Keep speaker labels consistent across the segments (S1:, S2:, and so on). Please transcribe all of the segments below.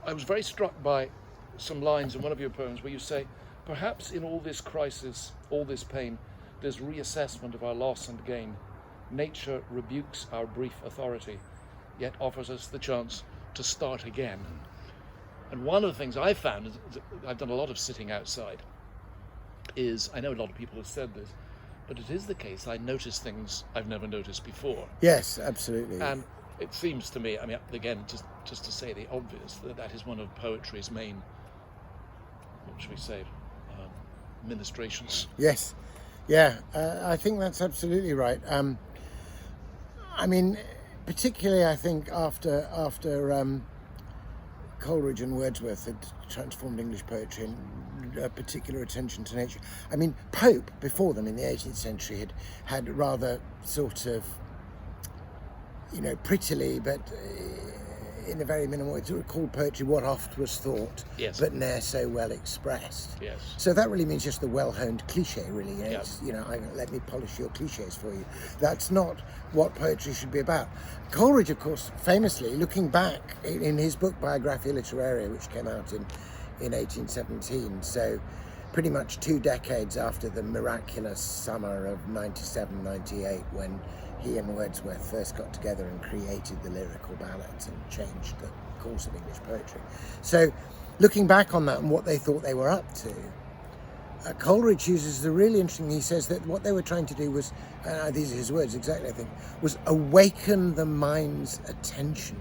S1: I was very struck by some lines in one of your poems where you say, perhaps in all this crisis, all this pain, there's reassessment of our loss and gain. Nature rebukes our brief authority, yet offers us the chance to start again. And one of the things I found, is I've done a lot of sitting outside, is, I know a lot of people have said this, but it is the case, I notice things I've never noticed before.
S2: Yes, absolutely.
S1: And it seems to me, I mean, again, just to say the obvious, that is one of poetry's main, what should we say, ministrations.
S2: Yes, yeah, I think that's absolutely right. I mean, particularly I think after Coleridge and Wordsworth had transformed English poetry and a particular attention to nature. I mean, Pope, before them in the 18th century, had rather sort of, prettily, but in a very minimal way, called poetry what oft was thought,
S1: yes,
S2: but ne'er so well expressed.
S1: Yes.
S2: So that really means just the well-honed cliche, really.
S1: Yes.
S2: Let me polish your cliches for you. That's not what poetry should be about. Coleridge, of course, famously, looking back in his book Biographia Literaria, which came out in 1817, so pretty much 2 decades after the miraculous summer of 97, 98, when he and Wordsworth first got together and created the lyrical ballads and changed the course of English poetry. So looking back on that and what they thought they were up to, Coleridge uses the really interesting, he says that what they were trying to do was, these are his words exactly, I think, was awaken the mind's attention.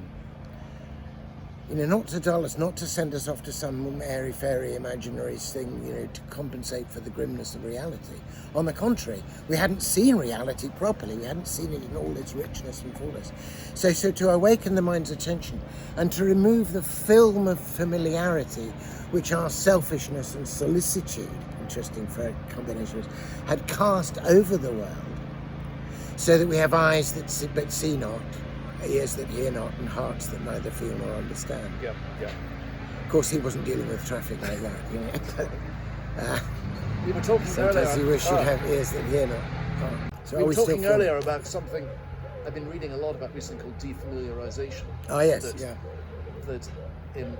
S2: Not to dull us, not to send us off to some airy-fairy imaginary thing, to compensate for the grimness of reality. On the contrary, we hadn't seen reality properly. We hadn't seen it in all its richness and fullness. So to awaken the mind's attention and to remove the film of familiarity which our selfishness and solicitude, interesting for a combination, had cast over the world, so that we have eyes that see, but see not, ears that hear not, and hearts that neither feel nor understand.
S1: Yeah.
S2: Of course, he wasn't dealing with traffic like that.
S1: We were talking earlier.
S2: Sometimes you wish you'd have ears that hear not. So
S1: we were talking earlier about something I've been reading a lot about recently called defamiliarization.
S2: Oh yes,
S1: That in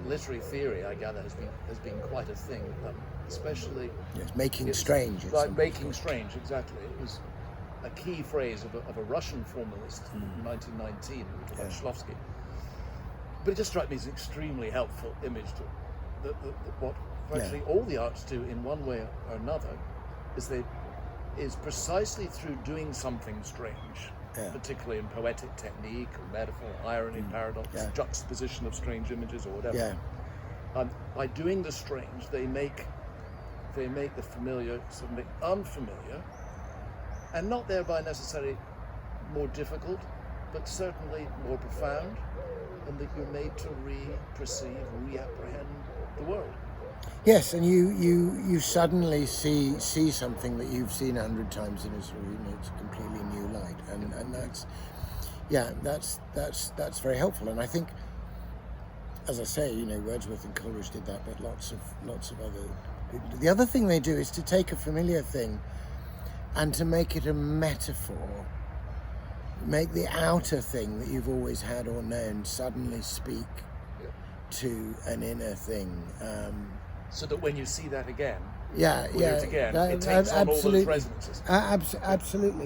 S1: literary theory, I gather, has been quite a thing, especially.
S2: Yes, making strange.
S1: Right, making strange, exactly. It was a key phrase of a Russian formalist in 1919, Shlovsky. But it just struck me as an extremely helpful image to what virtually all the arts do in one way or another is precisely through doing something strange, particularly in poetic technique or metaphor, irony, paradox, juxtaposition of strange images or whatever. By doing the strange, they make the familiar suddenly unfamiliar, and not thereby necessarily more difficult, but certainly more profound, and that you're made to re-perceive, re-apprehend the world.
S2: Yes, and you suddenly see something that you've seen 100 times in its completely new light, and that's very helpful. And I think, as I say, Wordsworth and Coleridge did that, but lots of other people. The other thing they do is to take a familiar thing and to make it a metaphor, make the outer thing that you've always had or known suddenly speak to an inner thing.
S1: So that when you see that again,
S2: it
S1: takes on all those resonances.
S2: Absolutely.